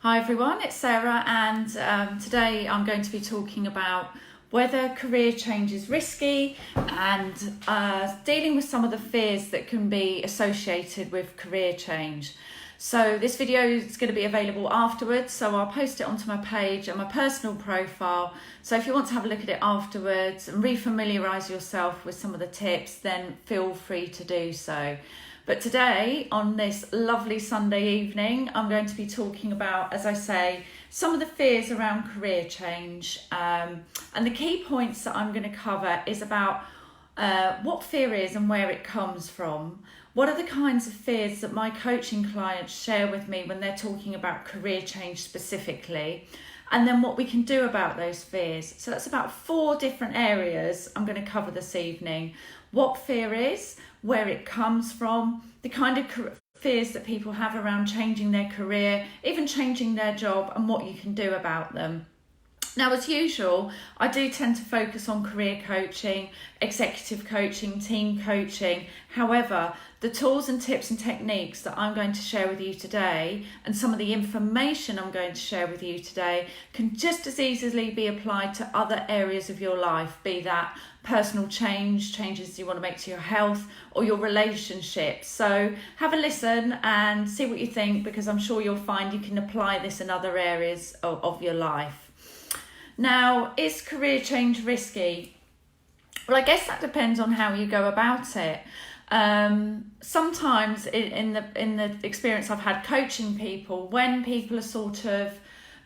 Hi everyone, it's Sarah, and today I'm going to be talking about whether career change is risky and dealing with some of the fears that can be associated with career change. So this video is going to be available afterwards, so I'll post it onto my page and my personal profile. So if you want to have a look at it afterwards and re-familiarise yourself with some of the tips, then feel free to do so. But today, on this lovely Sunday evening, I'm going to be talking about, as I say, some of the fears around career change. And the key points that I'm going to cover is about what fear is and where it comes from. What are the kinds of fears that my coaching clients share with me when they're talking about career change specifically? And then what we can do about those fears. So that's about 4 different areas I'm going to cover this evening. What fear is, where it comes from, the kind of fears that people have around changing their career, even changing their job, and what you can do about them. Now, as usual, I do tend to focus on career coaching, executive coaching, team coaching. However, the tools and tips and techniques that I'm going to share with you today, and some of the information I'm going to share with you today, can just as easily be applied to other areas of your life, be that personal changes you want to make to your health or your relationships. So have a listen and see what you think, because I'm sure you'll find you can apply this in other areas of your life. Now, is career change risky? Well, I guess that depends on how you go about it. Sometimes in the experience I've had coaching people, when people are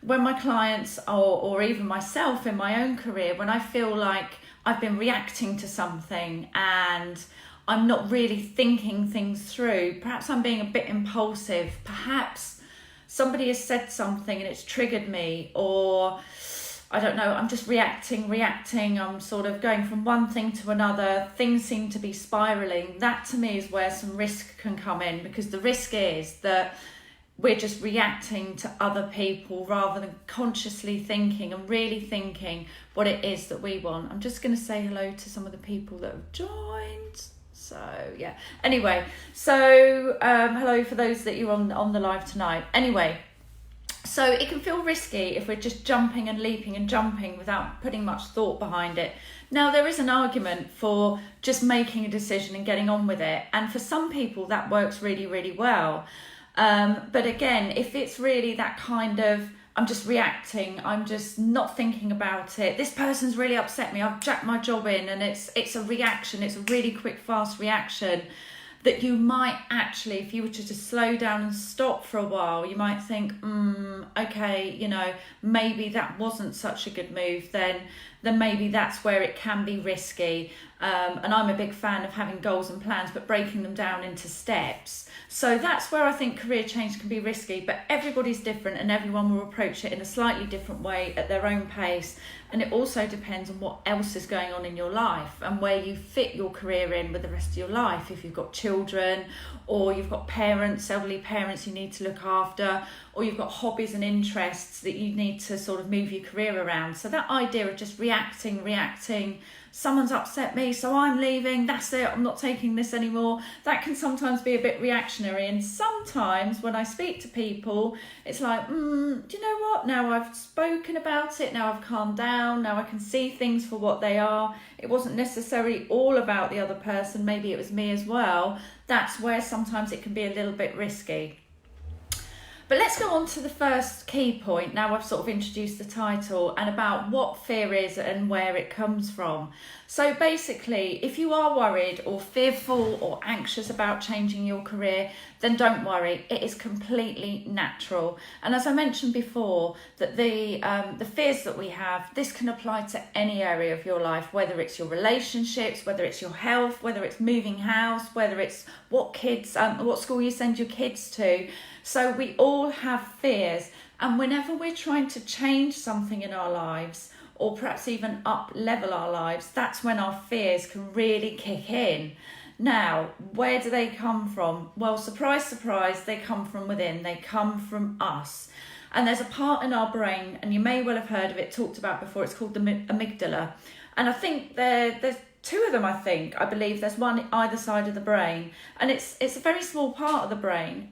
when my clients or even myself in my own career, when I feel like I've been reacting to something and I'm not really thinking things through, perhaps I'm being a bit impulsive, perhaps somebody has said something and it's triggered me, or I don't know, I'm just reacting, I'm sort of going from one thing to another, things seem to be spiralling. That to me is where some risk can come in, because the risk is that we're just reacting to other people rather than consciously thinking and really thinking what it is that we want. I'm just going to say hello to some of the people that have joined. So yeah, anyway, so hello for those that you're on the live tonight. Anyway, so it can feel risky if we're just jumping and leaping and jumping without putting much thought behind it. Now, there is an argument for just making a decision and getting on with it. And for some people, that works really, really well. But again, if it's really that kind of, I'm just reacting, I'm just not thinking about it, this person's really upset me, I've jacked my job in, and it's a reaction, it's a really quick, fast reaction, that you might actually, if you were to just slow down and stop for a while, you might think, okay, maybe that wasn't such a good move, then maybe that's where it can be risky. And I'm a big fan of having goals and plans, but breaking them down into steps. So that's where I think career change can be risky, but everybody's different and everyone will approach it in a slightly different way at their own pace. And it also depends on what else is going on in your life and where you fit your career in with the rest of your life. If you've got children, or you've got parents, elderly parents you need to look after, or you've got hobbies and interests that you need to sort of move your career around. So that idea of just reacting, someone's upset me, so I'm leaving, that's it, I'm not taking this anymore, that can sometimes be a bit reactionary. And sometimes when I speak to people, it's like, do you know what, now I've spoken about it, now I've calmed down, now I can see things for what they are, it wasn't necessarily all about the other person, maybe it was me as well. That's where sometimes it can be a little bit risky. But let's go on to the first key point. Now I've sort of introduced the title and about what fear is and where it comes from. So basically, if you are worried or fearful or anxious about changing your career, then don't worry. It is completely natural. And as I mentioned before, that the fears that we have, this can apply to any area of your life, whether it's your relationships, whether it's your health, whether it's moving house, whether it's what school you send your kids to. So we all have fears, and whenever we're trying to change something in our lives, or perhaps even up-level our lives, that's when our fears can really kick in. Now, where do they come from? Well, surprise, surprise, they come from within. They come from us. And there's a part in our brain, and you may well have heard of it talked about before, it's called the amygdala. And I think there's 2 of them, I believe. There's one either side of the brain. And it's a very small part of the brain.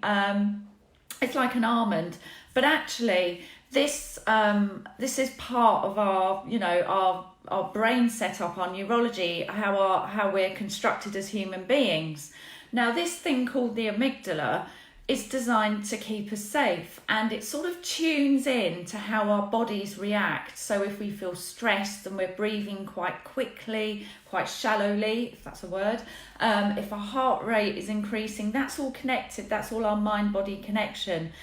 It's like an almond, but actually this is part of our, you know, our brain setup, our neurology, how we're constructed as human beings. Now, this thing called the amygdala is designed to keep us safe, and it sort of tunes in to how our bodies react. So if we feel stressed and we're breathing quite quickly, quite shallowly, if that's a word, if our heart rate is increasing, that's all connected. That's all our mind-body connection.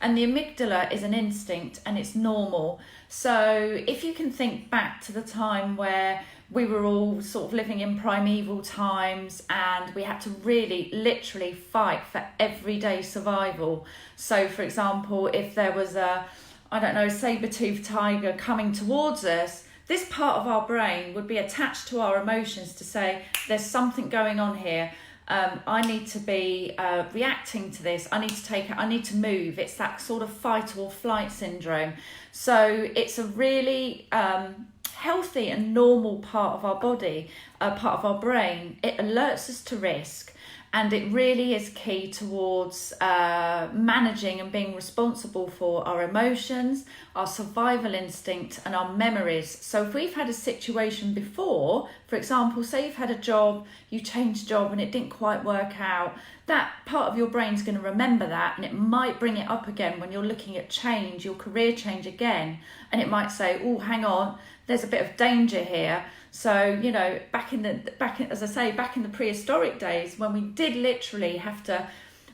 And the amygdala is an instinct, and it's normal. So if you can think back to the time where we were all sort of living in primeval times and we had to really literally fight for everyday survival. So for example, if there was a, I don't know, saber-toothed tiger coming towards us, this part of our brain would be attached to our emotions to say, there's something going on here. I need to be reacting to this. I need to move. It's that sort of fight or flight syndrome. So it's a really healthy and normal part of our body, part of our brain. It alerts us to risk, and it really is key towards managing and being responsible for our emotions, our survival instinct, and our memories. So if we've had a situation before, for example, say you've had a job, you changed job and it didn't quite work out, that part of your brain's going to remember that, and it might bring it up again when you're looking at change, your career change again, and it might say, oh, hang on, there's a bit of danger here. So, you know, back in the prehistoric days, when we did literally have to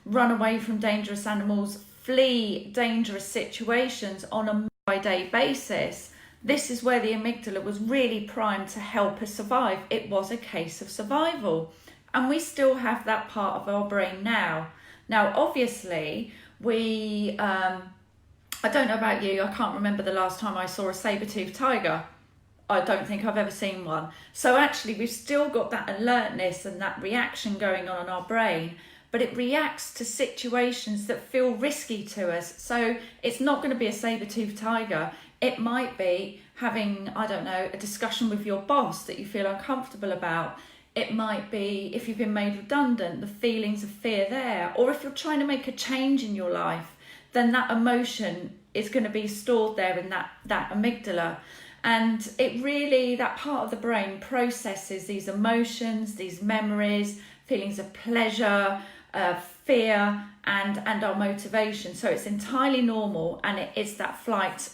run away from dangerous animals, flee dangerous situations on a day-by-day basis, this is where the amygdala was really primed to help us survive. It was a case of survival. And we still have that part of our brain now. Now, obviously, I don't know about you, I can't remember the last time I saw a saber-toothed tiger. I don't think I've ever seen one. So actually, we've still got that alertness and that reaction going on in our brain, but it reacts to situations that feel risky to us. So it's not going to be a saber-toothed tiger. It might be having, I don't know, a discussion with your boss that you feel uncomfortable about. It might be, if you've been made redundant, the feelings of fear there. Or if you're trying to make a change in your life, then that emotion is going to be stored there in that amygdala. And it really, that part of the brain processes these emotions, these memories, feelings of pleasure, fear, and our motivation. So it's entirely normal, and it is that fight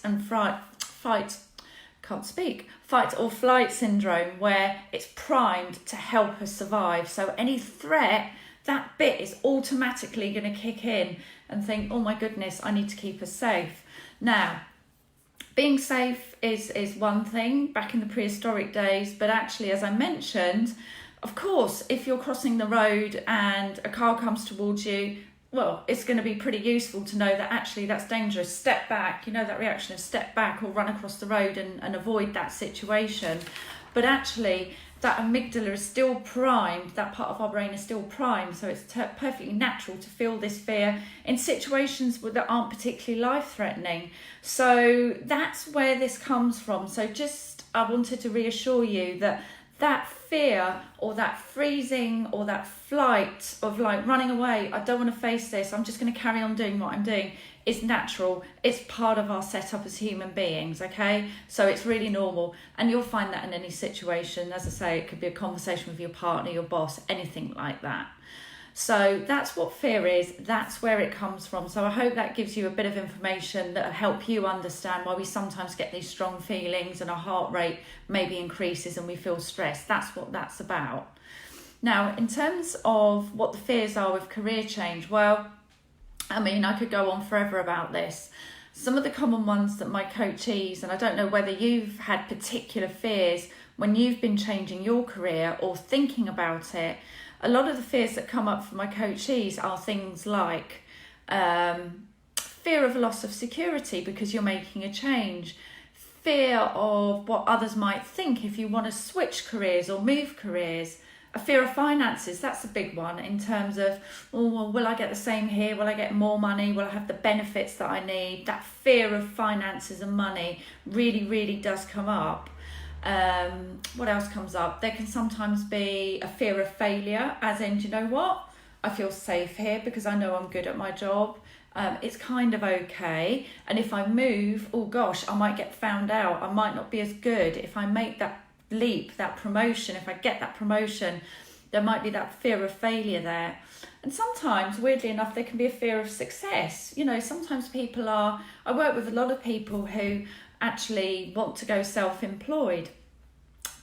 or flight syndrome, where it's primed to help us survive. So any threat, that bit is automatically going to kick in and think, oh my goodness, I need to keep us safe. Now, being safe is one thing back in the prehistoric days, but actually, as I mentioned, of course, if you're crossing the road and a car comes towards you, well, it's going to be pretty useful to know that actually that's dangerous. Step back, you know, that reaction of step back or run across the road and avoid that situation. But actually, that amygdala is still primed, that part of our brain is still primed, so it's perfectly natural to feel this fear in situations that aren't particularly life-threatening. So that's where this comes from. So I wanted to reassure you that that fear or that freezing or that flight of like running away, I don't want to face this, I'm just going to carry on doing what I'm doing, is natural. It's part of our setup as human beings, okay? So it's really normal, and you'll find that in any situation. As I say, it could be a conversation with your partner, your boss, anything like that. So that's what fear is, that's where it comes from. So I hope that gives you a bit of information that will help you understand why we sometimes get these strong feelings and our heart rate maybe increases and we feel stressed. That's what that's about. Now, in terms of what the fears are with career change, well, I mean, I could go on forever about this. Some of the common ones that my coachees, and I don't know whether you've had particular fears when you've been changing your career or thinking about it, a lot of the fears that come up for my coachees are things like fear of loss of security because you're making a change, fear of what others might think if you want to switch careers or move careers, a fear of finances. That's a big one in terms of, oh, well, will I get the same here? Will I get more money? Will I have the benefits that I need? That fear of finances and money really, really does come up. What else comes up? There can sometimes be a fear of failure, as in, do you know what? I feel safe here because I know I'm good at my job. It's kind of okay. And if I move, oh gosh, I might get found out. I might not be as good. If I make that leap, that promotion, if I get that promotion, there might be that fear of failure there. And sometimes, weirdly enough, there can be a fear of success. You know, sometimes I work with a lot of people who actually want to go self-employed,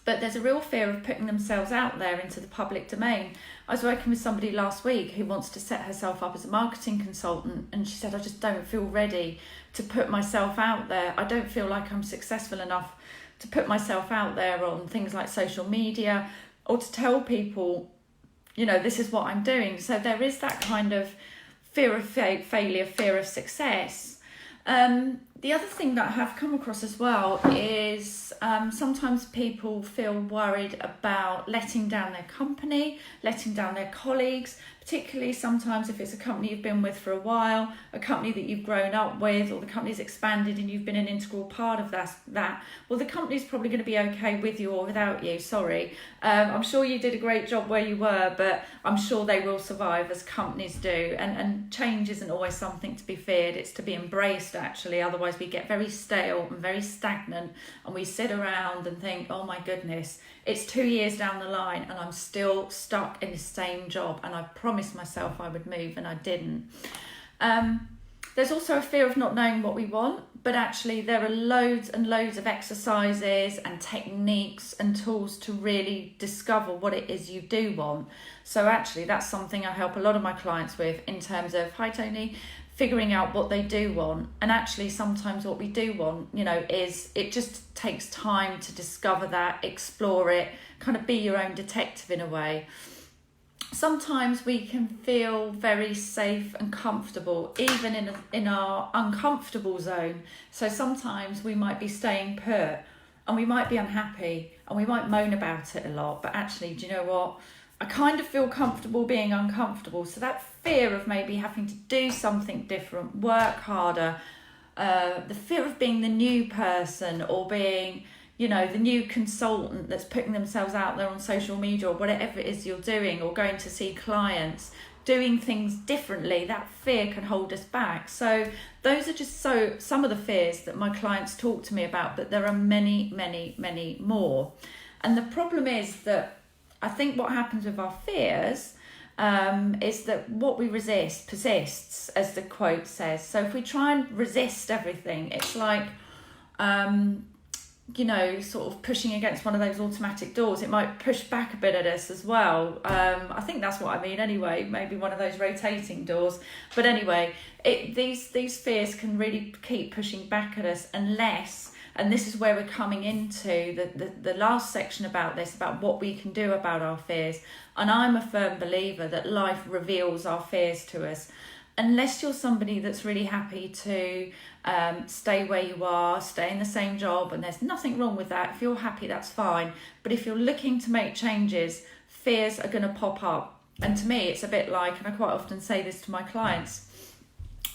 but there's a real fear of putting themselves out there into the public domain. I was working with somebody last week who wants to set herself up as a marketing consultant, and she said, I just don't feel ready to put myself out there. I don't feel like I'm successful enough to put myself out there on things like social media or to tell people, you know, this is what I'm doing. So there is that kind of fear of failure, fear of success. The other thing that I have come across as well is sometimes people feel worried about letting down their company, letting down their colleagues, particularly sometimes if it's a company you've been with for a while, a company that you've grown up with, or the company's expanded and you've been an integral part of that. Well, the company's probably going to be okay with you or without you, sorry. I'm sure you did a great job where you were, but I'm sure they will survive, as companies do. And change isn't always something to be feared, it's to be embraced actually. Otherwise we get very stale and very stagnant and we sit around and think, oh my goodness, it's 2 years down the line and I'm still stuck in the same job, and I promised myself I would move and I didn't. There's also a fear of not knowing what we want, but actually there are loads and loads of exercises and techniques and tools to really discover what it is you do want. So actually that's something I help a lot of my clients with in terms of, hi Tony, figuring out what they do want. And actually sometimes what we do want, you know, is it just takes time to discover that, explore it, kind of be your own detective in a way. Sometimes we can feel very safe and comfortable, even in our uncomfortable zone. So sometimes we might be staying put and we might be unhappy and we might moan about it a lot. But actually, do you know what? I kind of feel comfortable being uncomfortable. So that fear of maybe having to do something different, work harder, the fear of being the new person or being, you know, the new consultant that's putting themselves out there on social media or whatever it is you're doing, or going to see clients, doing things differently, that fear can hold us back. So those are just some of the fears that my clients talk to me about, but there are many, many, many more. And the problem is that I think what happens with our fears is that what we resist persists, as the quote says. So if we try and resist everything, it's like, you know, sort of pushing against one of those automatic doors. It might push back a bit at us as well. I think that's what I mean anyway, maybe one of those rotating doors. But anyway, these fears can really keep pushing back at us unless, and this is where we're coming into the last section about this, about what we can do about our fears. And I'm a firm believer that life reveals our fears to us. Unless you're somebody that's really happy to stay where you are, stay in the same job, and there's nothing wrong with that. If you're happy, that's fine. But if you're looking to make changes, fears are going to pop up. And to me, it's a bit like, and I quite often say this to my clients,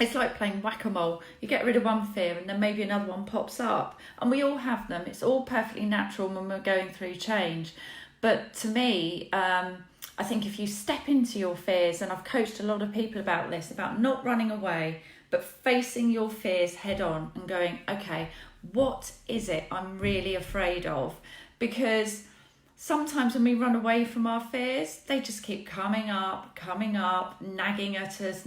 it's like playing whack-a-mole. You get rid of one fear and then maybe another one pops up. And we all have them. It's all perfectly natural when we're going through change. But to me, I think if you step into your fears, and I've coached a lot of people about this, about not running away, but facing your fears head on and going, okay, what is it I'm really afraid of? Because sometimes when we run away from our fears, they just keep coming up, nagging at us.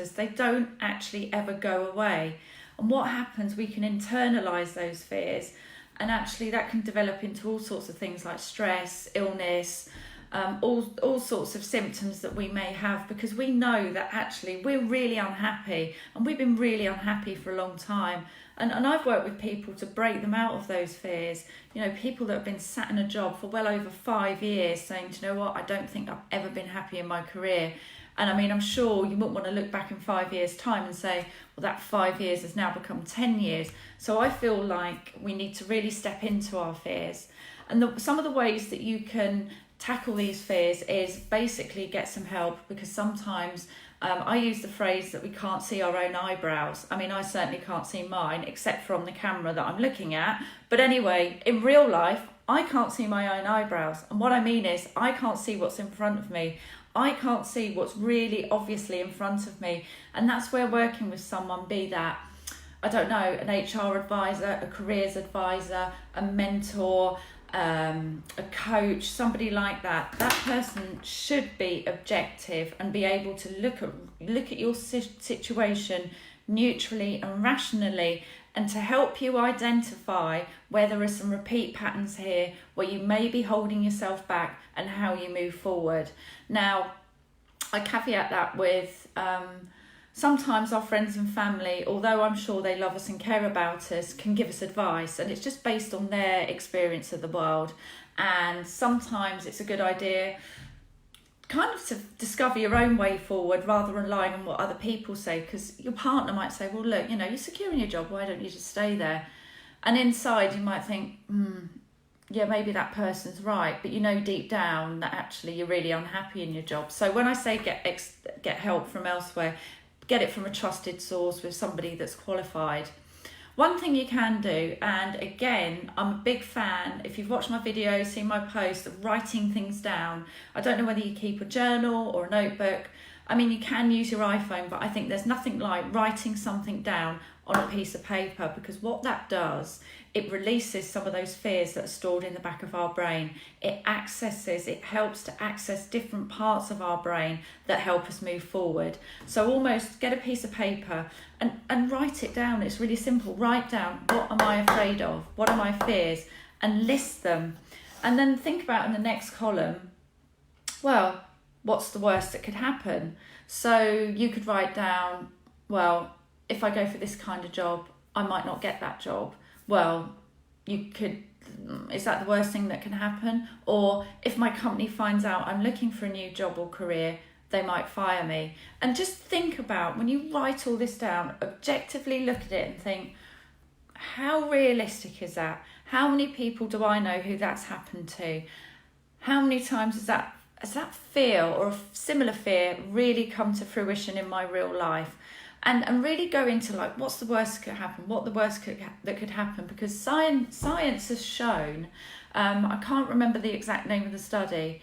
They don't actually ever go away. And what happens, we can internalize those fears, and actually that can develop into all sorts of things like stress, illness, all sorts of symptoms that we may have, because we know that actually we're really unhappy and we've been really unhappy for a long time. And I've worked with people to break them out of those fears. You know, people that have been sat in a job for well over 5 years saying, do you know what, I don't think I've ever been happy in my career. And I mean, I'm sure you wouldn't want to look back in 5 years' time and say, well, that 5 years has now become 10 years. So I feel like we need to really step into our fears. And some of the ways that you can tackle these fears is basically get some help, because sometimes I use the phrase that we can't see our own eyebrows. I mean, I certainly can't see mine except from the camera that I'm looking at. But anyway, in real life, I can't see my own eyebrows. And what I mean is I can't see what's in front of me. I can't see what's really obviously in front of me. And that's where working with someone, be that, I don't know, an HR advisor, a careers advisor, a mentor, a coach, somebody like that, that person should be objective and be able to look at your situation neutrally and rationally, and to help you identify where there are some repeat patterns here, where you may be holding yourself back, and how you move forward. Now, I caveat that with sometimes our friends and family, although I'm sure they love us and care about us, can give us advice, and it's just based on their experience of the world. And sometimes it's a good idea kind of to discover your own way forward rather than relying on what other people say, because your partner might say, well, look, you're secure in your job, why don't you just stay there? And inside you might think, yeah, maybe that person's right, but deep down that actually you're really unhappy in your job. So when I say get help from elsewhere, get it from a trusted source with somebody that's qualified. One thing you can do, and again, I'm a big fan, if you've watched my videos, seen my posts, of writing things down. I don't know whether you keep a journal or a notebook. I mean, you can use your iPhone, but I think there's nothing like writing something down on a piece of paper, because what that does, it releases some of those fears that are stored in the back of our brain. It helps to access different parts of our brain that help us move forward. So almost get a piece of paper and write it down. It's really simple. Write down, what am I afraid of? What are my fears? And list them. And then think about in the next column, well, what's the worst that could happen? So you could write down, well, if I go for this kind of job, I might not get that job. Well, is that the worst thing that can happen? Or if my company finds out I'm looking for a new job or career, they might fire me. And just think about, when you write all this down, objectively look at it and think, how realistic is that? How many people do I know who that's happened to? How many times has that fear or a similar fear really come to fruition in my real life? And really go into like, what's the worst that could happen? What the worst that could happen? Because science has shown, I can't remember the exact name of the study,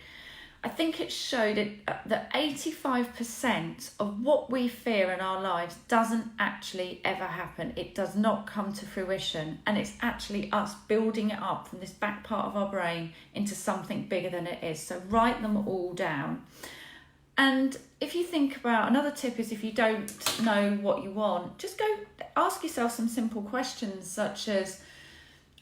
I think it showed that 85% of what we fear in our lives doesn't actually ever happen. It does not come to fruition, and it's actually us building it up from this back part of our brain into something bigger than it is. So write them all down. And if you think about, another tip is, if you don't know what you want, just go ask yourself some simple questions such as,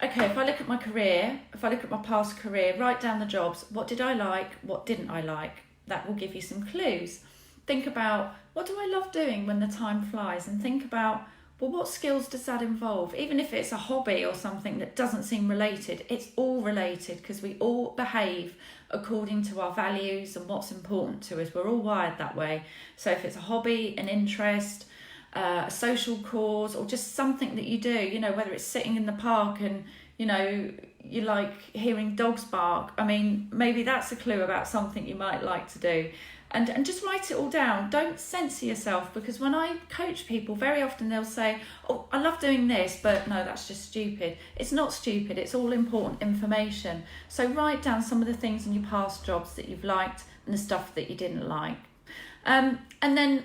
okay, if I look at my career, if I look at my past career, write down the jobs. What did I like? What didn't I like? That will give you some clues. Think about, what do I love doing when the time flies? And think about, well, what skills does that involve? Even if it's a hobby or something that doesn't seem related, it's all related, because we all behave according to our values and what's important to us. We're all wired that way. So if it's a hobby, an interest, a social cause, or just something that you do, whether it's sitting in the park and, you like hearing dogs bark, I mean, maybe that's a clue about something you might like to do. And just write it all down. Don't censor yourself, because when I coach people, very often they'll say, oh, I love doing this, but no, that's just stupid. It's not stupid, it's all important information. So write down some of the things in your past jobs that you've liked and the stuff that you didn't like. And then,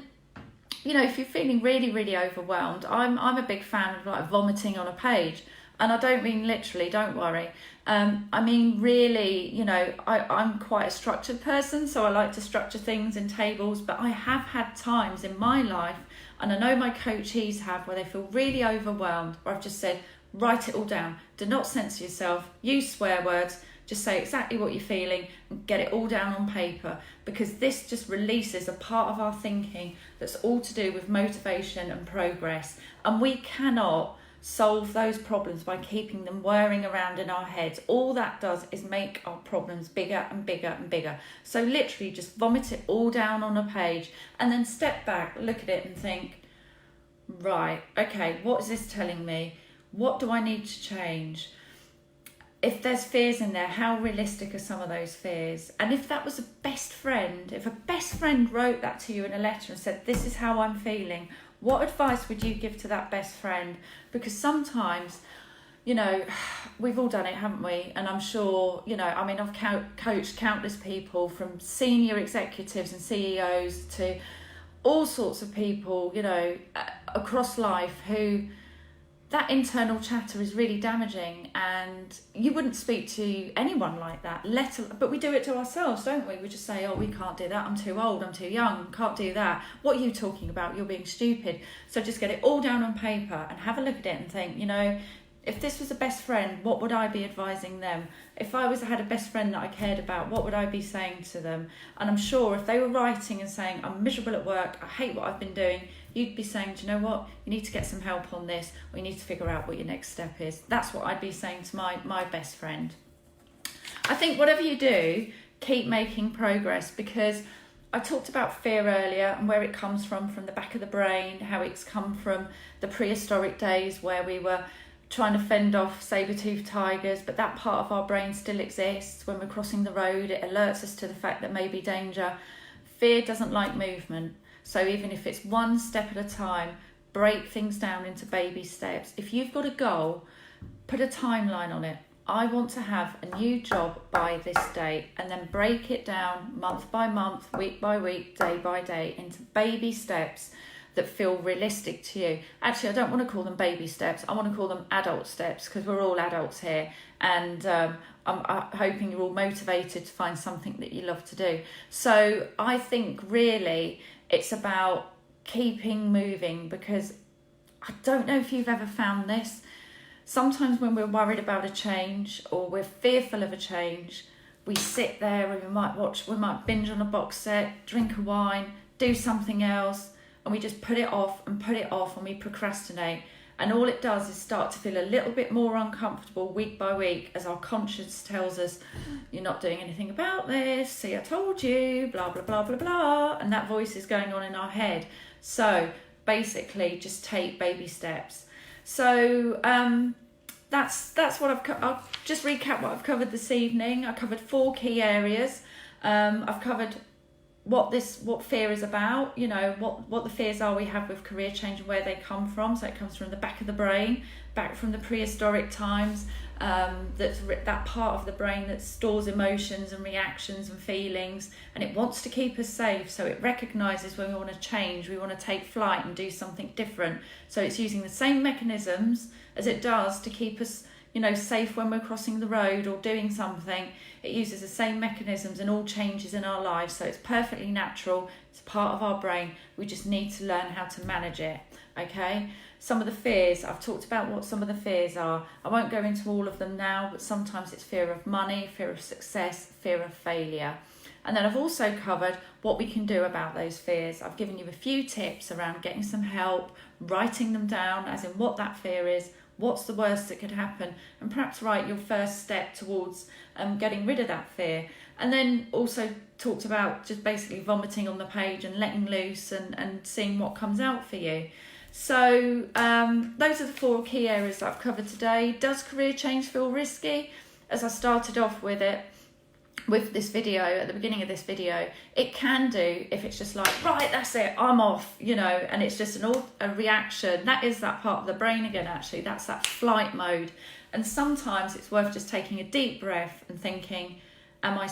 if you're feeling really, really overwhelmed, I'm a big fan of like vomiting on a page. And I don't mean literally, don't worry. I mean, really, I'm quite a structured person, so I like to structure things in tables, but I have had times in my life, and I know my coachees have, where they feel really overwhelmed, where I've just said, write it all down. Do not censor yourself, use swear words, just say exactly what you're feeling and get it all down on paper, because this just releases a part of our thinking that's all to do with motivation and progress. And we cannot solve those problems by keeping them whirring around in our heads. All that does is make our problems bigger and bigger and bigger. So literally just vomit it all down on a page, and then step back, look at it and think, right, okay, what is this telling me? What do I need to change? If there's fears in there, how realistic are some of those fears? And if that was a best friend, if a best friend wrote that to you in a letter and said, this is how I'm feeling, what advice would you give to that best friend? Because sometimes, we've all done it, haven't we? And I'm sure, I mean, I've coached countless people, from senior executives and CEOs to all sorts of people, across life, who that internal chatter is really damaging, and you wouldn't speak to anyone like that, but we do it to ourselves, don't we? We just say, oh, we can't do that, I'm too old, I'm too young, can't do that. What are you talking about? You're being stupid. So just get it all down on paper and have a look at it and think, if this was a best friend, what would I be advising them? If I had a best friend that I cared about, what would I be saying to them? And I'm sure if they were writing and saying, I'm miserable at work, I hate what I've been doing, you'd be saying, do you know what? You need to get some help on this, or you need to figure out what your next step is. That's what I'd be saying to my best friend. I think whatever you do, keep making progress, because I talked about fear earlier and where it comes from the back of the brain, how it's come from the prehistoric days where we were trying to fend off saber-toothed tigers, but that part of our brain still exists. When we're crossing the road, it alerts us to the fact that may be danger. Fear doesn't like movement. So even if it's one step at a time, break things down into baby steps. If you've got a goal, put a timeline on it. I want to have a new job by this date, and then break it down month by month, week by week, day by day, into baby steps that feel realistic to you. Actually, I don't want to call them baby steps. I want to call them adult steps, because we're all adults here. And I'm hoping you're all motivated to find something that you love to do. So I think really it's about keeping moving, because I don't know if you've ever found this. Sometimes when we're worried about a change, or we're fearful of a change, we sit there and we might binge on a box set, drink a wine, do something else, and we just put it off, and we procrastinate. And all it does is start to feel a little bit more uncomfortable week by week, as our conscience tells us, you're not doing anything about this, see, I told you, blah, blah, blah, blah, blah. And that voice is going on in our head. So basically, just take baby steps. So that's what I'll just recap what I've covered this evening. I covered 4 key areas. I've covered what fear is about, what the fears are we have with career change and where they come from. So it comes from the back of the brain, back from the prehistoric times. That's that part of the brain that stores emotions and reactions and feelings, and it wants to keep us safe. So it recognizes when we want to change, we want to take flight and do something different. So it's using the same mechanisms as it does to keep us safe when we're crossing the road or doing something. It uses the same mechanisms in all changes in our lives, so it's perfectly natural. It's part of our brain. We just need to learn how to manage it. Okay, some of the fears, I've talked about what some of the fears are. I won't go into all of them now, but sometimes it's fear of money, fear of success, fear of failure. And then I've also covered what we can do about those fears. I've given you a few tips around getting some help, writing them down, as in what that fear is, what's the worst that could happen, and perhaps write your first step towards getting rid of that fear. And then also talked about just basically vomiting on the page and letting loose and seeing what comes out for you. So those are the 4 key areas that I've covered today. Does career change feel risky? As I started off with this video, at the beginning of this video, it can do if it's just like, right, that's it, I'm off, and it's just a reaction. That is that part of the brain again, actually. That's that flight mode. And sometimes it's worth just taking a deep breath and thinking, am I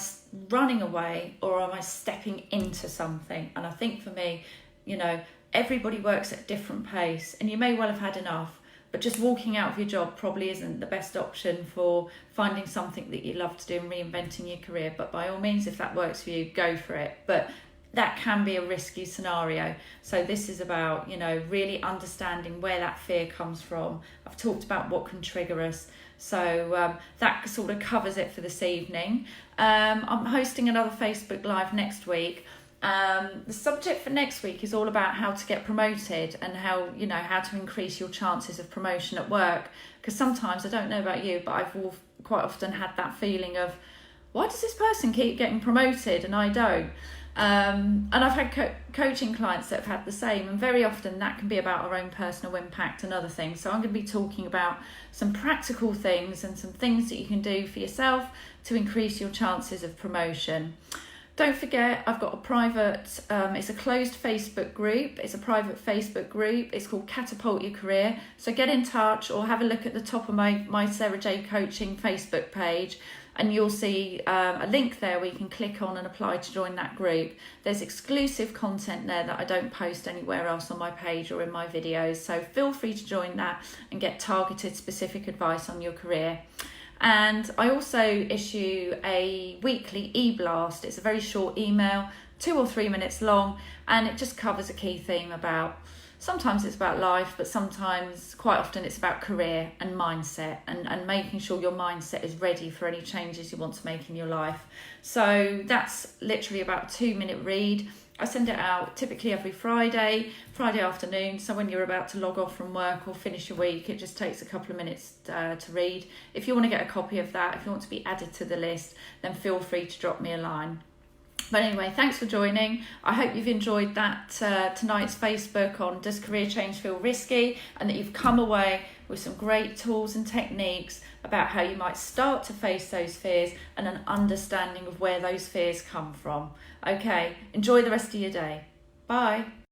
running away or am I stepping into something? And I think for me, everybody works at a different pace, and you may well have had enough, but just walking out of your job probably isn't the best option for finding something that you love to do and reinventing your career. But by all means, if that works for you, go for it. But that can be a risky scenario. So this is about, really understanding where that fear comes from. I've talked about what can trigger us. So that sort of covers it for this evening. I'm hosting another Facebook Live next week. The subject for next week is all about how to get promoted and how to increase your chances of promotion at work. Because sometimes, I don't know about you, but I've quite often had that feeling of, why does this person keep getting promoted and I don't? And I've had coaching clients that have had the same, and very often that can be about our own personal impact and other things. So I'm going to be talking about some practical things and some things that you can do for yourself to increase your chances of promotion. Don't forget, I've got a private, it's a closed Facebook group. It's a private Facebook group. It's called Catapult Your Career. So get in touch or have a look at the top of my Sarah J Coaching Facebook page, and you'll see a link there where you can click on and apply to join that group. There's exclusive content there that I don't post anywhere else on my page or in my videos. So feel free to join that and get targeted, specific advice on your career. And I also issue a weekly e-blast. It's a very short email, 2 or 3 minutes long, and it just covers a key theme about, sometimes it's about life, but sometimes, quite often, it's about career and mindset, and making sure your mindset is ready for any changes you want to make in your life. So that's literally about a 2-minute read. I send it out typically every Friday afternoon. So when you're about to log off from work or finish your week, it just takes a couple of minutes to read. If you want to get a copy of that, if you want to be added to the list, then feel free to drop me a line. But anyway, thanks for joining. I hope you've enjoyed that tonight's Facebook on Does Career Change Feel Risky? And that you've come away with some great tools and techniques about how you might start to face those fears and an understanding of where those fears come from. Okay, enjoy the rest of your day. Bye.